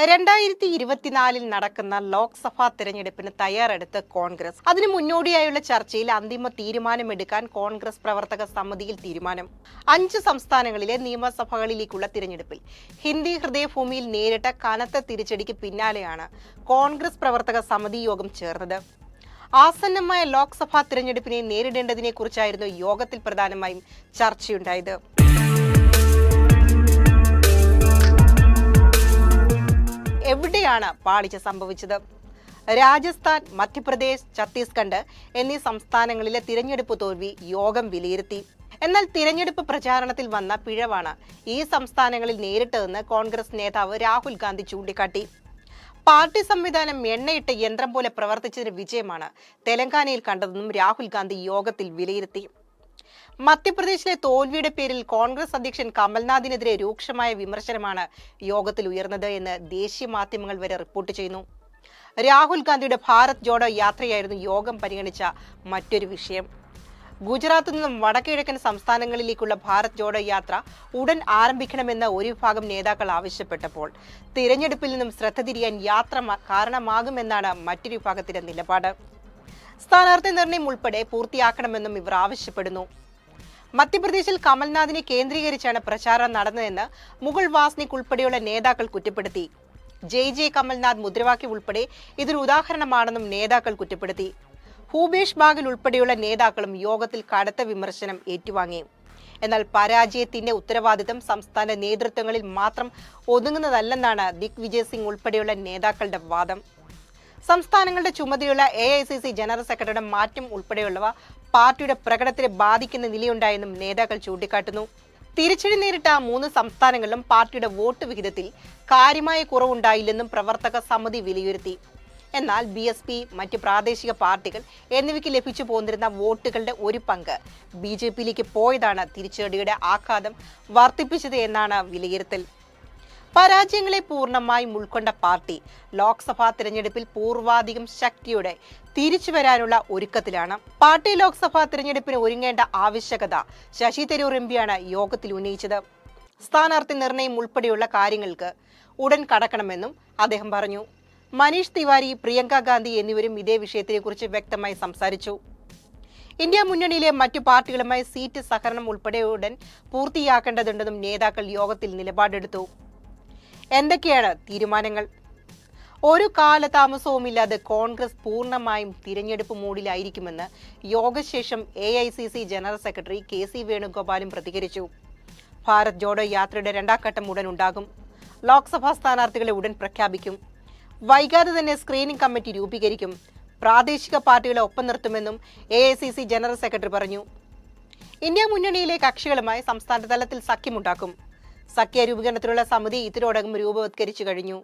2024 നടക്കുന്ന ലോക്സഭാ തിരഞ്ഞെടുപ്പിന് തയ്യാറെടുത്ത് കോൺഗ്രസ്. അതിനു മുന്നോടിയായുള്ള ചർച്ചയിൽ അന്തിമ തീരുമാനമെടുക്കാൻ കോൺഗ്രസ് പ്രവർത്തക സമിതിയിൽ തീരുമാനം. 5 സംസ്ഥാനങ്ങളിലെ നിയമസഭകളിലേക്കുള്ള തിരഞ്ഞെടുപ്പിൽ ഹിന്ദി ഹൃദയഭൂമിയിൽ നേരിട്ട കനത്ത തിരിച്ചടിക്ക് പിന്നാലെയാണ് കോൺഗ്രസ് പ്രവർത്തക സമിതി യോഗം ചേർന്നത്. ആസന്നമായ ലോക്സഭാ തിരഞ്ഞെടുപ്പിനെ നേരിടേണ്ടതിനെ കുറിച്ചായിരുന്നു യോഗത്തിൽ പ്രധാനമായും ചർച്ചയുണ്ടായത്. എവിടെയാണ് പാളിച്ച സംഭവിച്ചത്? രാജസ്ഥാൻ, മധ്യപ്രദേശ്, ഛത്തീസ്ഗഡ് എന്നീ സംസ്ഥാനങ്ങളിലെ തിരഞ്ഞെടുപ്പ് തോൽവി യോഗം വിലയിരുത്തി. എന്നാൽ തിരഞ്ഞെടുപ്പ് പ്രചാരണത്തിൽ വന്ന പിഴവാണ് ഈ സംസ്ഥാനങ്ങളിൽ നേരിട്ടതെന്ന് കോൺഗ്രസ് നേതാവ് രാഹുൽ ഗാന്ധി ചൂണ്ടിക്കാട്ടി. പാർട്ടി സംവിധാനം എണ്ണയിട്ട യന്ത്രം പോലെ പ്രവർത്തിച്ചതിന്റെ വിജയമാണ് തെലങ്കാനയിൽ കണ്ടതെന്നും രാഹുൽ ഗാന്ധി യോഗത്തിൽ വിലയിരുത്തി. മധ്യപ്രദേശിലെ തോൽവിയുടെ പേരിൽ കോൺഗ്രസ് അധ്യക്ഷൻ കമൽനാഥിനെതിരെ രൂക്ഷമായ വിമർശനമാണ് യോഗത്തിൽ ഉയർന്നത് എന്ന് ദേശീയ മാധ്യമങ്ങൾ വരെ റിപ്പോർട്ട് ചെയ്യുന്നു. രാഹുൽ ഗാന്ധിയുടെ ഭാരത് ജോഡോ യാത്രയായിരുന്നു യോഗം പരിഗണിച്ച മറ്റൊരു വിഷയം. ഗുജറാത്തിൽ നിന്നും വടക്കുകിഴക്കൻ സംസ്ഥാനങ്ങളിലേക്കുള്ള ഭാരത് ജോഡോ യാത്ര ഉടൻ ആരംഭിക്കണമെന്ന് ഒരു വിഭാഗം നേതാക്കൾ ആവശ്യപ്പെട്ടപ്പോൾ തിരഞ്ഞെടുപ്പിൽ നിന്നും ശ്രദ്ധ തിരിയാൻ യാത്ര കാരണമാകുമെന്നാണ് മറ്റൊരു വിഭാഗത്തിന്റെ നിലപാട്. സ്ഥാനാർത്ഥി നിർണയം ഉൾപ്പെടെ പൂർത്തിയാക്കണമെന്നും ഇവർ ആവശ്യപ്പെടുന്നു. മധ്യപ്രദേശിൽ കമൽനാഥിനെ കേന്ദ്രീകരിച്ചാണ് പ്രചാരണം നടന്നതെന്ന് മുകുൾ വാസ്നിക് ഉൾപ്പെടെയുള്ള നേതാക്കൾ കുറ്റപ്പെടുത്തി. ജയ് ജയ് കമൽനാഥ് മുദ്രാവാക്യം ഉൾപ്പെടെ ഇതൊരു ഉദാഹരണമാണെന്നും നേതാക്കൾ കുറ്റപ്പെടുത്തി. ഭൂപേഷ് ബാഗൽ ഉൾപ്പെടെയുള്ള നേതാക്കളും യോഗത്തിൽ കടുത്ത വിമർശനം ഏറ്റുവാങ്ങി. എന്നാൽ പരാജയത്തിന്റെ ഉത്തരവാദിത്തം സംസ്ഥാന നേതൃത്വങ്ങളിൽ മാത്രം ഒതുങ്ങുന്നതല്ലെന്നാണ് ദിഗ്വിജയ് സിംഗ് ഉൾപ്പെടെയുള്ള നേതാക്കളുടെ വാദം. സംസ്ഥാനങ്ങളുടെ ചുമതലയുള്ള AICC ജനറൽ സെക്രട്ടറിയുടെ മാറ്റം ഉൾപ്പെടെയുള്ളവ പാർട്ടിയുടെ പ്രകടനത്തെ ബാധിക്കുന്ന നിലയുണ്ടായെന്നും നേതാക്കൾ ചൂണ്ടിക്കാട്ടുന്നു. തിരിച്ചടി നേരിട്ട 3 സംസ്ഥാനങ്ങളിലും പാർട്ടിയുടെ വോട്ട് വിഹിതത്തിൽ കാര്യമായ കുറവുണ്ടായില്ലെന്നും പ്രവർത്തക സമിതി വിലയിരുത്തി. എന്നാൽ BSP, മറ്റ് പ്രാദേശിക പാർട്ടികൾ എന്നിവയ്ക്ക് ലഭിച്ചു പോന്നിരുന്ന വോട്ടുകളുടെ ഒരു പങ്ക് BJPയിലേക്ക് പോയതാണ് തിരിച്ചടിയുടെ ആഘാതം വർദ്ധിപ്പിച്ചത് എന്നാണ് വിലയിരുത്തൽ. പരാജയങ്ങളെ പൂർണ്ണമായും ഉൾക്കൊണ്ട പാർട്ടി ലോക്സഭാ തിരഞ്ഞെടുപ്പിൽ പൂർവാധികം ശക്തിയോടെ തിരിച്ചു വരാനുള്ള ഒരുക്കത്തിലാണ്. പാർട്ടി ലോക്സഭാ തിരഞ്ഞെടുപ്പിന് ഒരുങ്ങേണ്ട ആവശ്യകത ശശി തരൂർ MPയാണ് യോഗത്തിൽ ഉന്നയിച്ചത്. സ്ഥാനാർത്ഥി നിർണയം ഉൾപ്പെടെയുള്ള കാര്യങ്ങൾക്ക് ഉടൻ കടക്കണമെന്നും അദ്ദേഹം പറഞ്ഞു. മനീഷ് തിവാരി, പ്രിയങ്ക ഗാന്ധി എന്നിവരും ഇതേ വിഷയത്തെക്കുറിച്ച് വ്യക്തമായി സംസാരിച്ചു. ഇന്ത്യ മുന്നണിയിലെ മറ്റു പാർട്ടികളുമായി സീറ്റ് സഹകരണം ഉൾപ്പെടെ ഉടൻ പൂർത്തിയാക്കേണ്ടതുണ്ടെന്നും നേതാക്കൾ യോഗത്തിൽ നിലപാടെടുത്തു. എന്തൊക്കെയാണ് തീരുമാനങ്ങൾ? ഒരു കാലതാമസവുമില്ലാതെ കോൺഗ്രസ് പൂർണ്ണമായും തിരഞ്ഞെടുപ്പ് മൂഡിലായിരിക്കുമെന്ന് യോഗശേഷം AICC ജനറൽ സെക്രട്ടറി KC വേണുഗോപാലും പ്രതികരിച്ചു. ഭാരത് ജോഡോ യാത്രയുടെ 2ാം ഘട്ടം ഉടൻ ഉണ്ടാകും. ലോക്സഭാ സ്ഥാനാർത്ഥികളെ ഉടൻ പ്രഖ്യാപിക്കും. വൈകാതെ തന്നെ സ്ക്രീനിംഗ് കമ്മിറ്റി രൂപീകരിക്കും. പ്രാദേശിക പാർട്ടികളെ ഒപ്പം നിർത്തുമെന്നും AICC ജനറൽ സെക്രട്ടറി പറഞ്ഞു. ഇന്ത്യ മുന്നണിയിലെ കക്ഷികളുമായി സംസ്ഥാന തലത്തിൽ സഖ്യമുണ്ടാക്കും. സഖ്യ രൂപീകരണത്തിലുള്ള സമിതി ഇതിനോടകം രൂപവത്കരിച്ചു കഴിഞ്ഞു.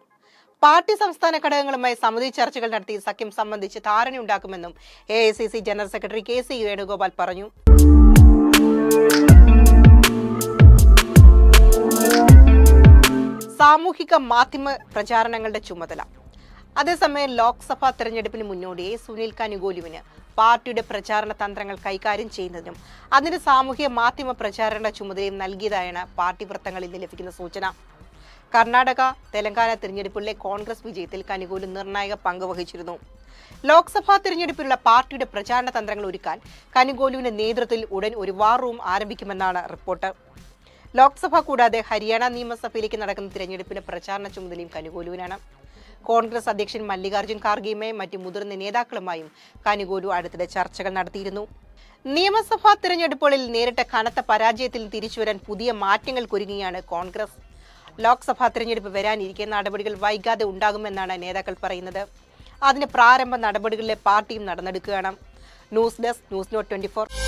പാർട്ടി സംസ്ഥാന ഘടകങ്ങളുമായി സമിതി ചർച്ചകൾ നടത്തി സഖ്യം സംബന്ധിച്ച് ധാരണയുണ്ടാക്കുമെന്നും AICC general secretary KC Venugopal പറഞ്ഞു. സാമൂഹിക മാധ്യമ പ്രചാരണങ്ങളുടെ ചുമതല. അതേസമയം ലോക്സഭാ തെരഞ്ഞെടുപ്പിന് മുന്നോടിയായി സുനിൽ കനുഗോലുവിന് പാർട്ടിയുടെ പ്രചാരണ തന്ത്രങ്ങൾ കൈകാര്യം ചെയ്യുന്നതിനും അതിന്റെ സാമൂഹ്യ മാധ്യമ പ്രചാരണ ചുമതലയും നൽകിയതായാണ് പാർട്ടി വൃത്തങ്ങളിൽ നിന്ന് ലഭിക്കുന്ന സൂചന. കർണാടക, തെലങ്കാന തിരഞ്ഞെടുപ്പിലെ കോൺഗ്രസ് വിജയത്തിൽ കനുഗോലു നിർണായക പങ്ക് വഹിച്ചിരുന്നു. ലോക്സഭാ തിരഞ്ഞെടുപ്പിലുള്ള പാർട്ടിയുടെ പ്രചാരണ തന്ത്രങ്ങൾ ഒരുക്കാൻ കനുഗോലുവിന്റെ നേതൃത്വത്തിൽ ഉടൻ ഒരു വാർ റൂം ആരംഭിക്കുമെന്നാണ് റിപ്പോർട്ട്. ലോക്സഭ കൂടാതെ ഹരിയാന നിയമസഭയിലേക്ക് നടക്കുന്ന തിരഞ്ഞെടുപ്പിന്റെ പ്രചാരണ ചുമതലയും കനുഗോലുവിനാണ്. കോൺഗ്രസ് അധ്യക്ഷൻ മല്ലികാർജ്ജുൻ ഖാർഗെയുമായും മറ്റു മുതിർന്ന നേതാക്കളുമായും കനുഗോലു അടുത്തിടെ ചർച്ചകൾ നടത്തിയിരുന്നു. നിയമസഭാ തിരഞ്ഞെടുപ്പുകളിൽ നേരിട്ട കനത്ത പരാജയത്തിൽ തിരിച്ചുവരാൻ പുതിയ മാറ്റങ്ങൾക്കൊരുങ്ങിയാണ് കോൺഗ്രസ്. ലോക്സഭാ തിരഞ്ഞെടുപ്പ് വരാനിരിക്കെ നടപടികൾ വൈകാതെ ഉണ്ടാകുമെന്നാണ് നേതാക്കൾ പറയുന്നത്. അതിന്റെ പ്രാരംഭ നടപടികളിലെ പാർട്ടിയും നടന്നെടുക്കുകയാണ്. News desk, news note 24.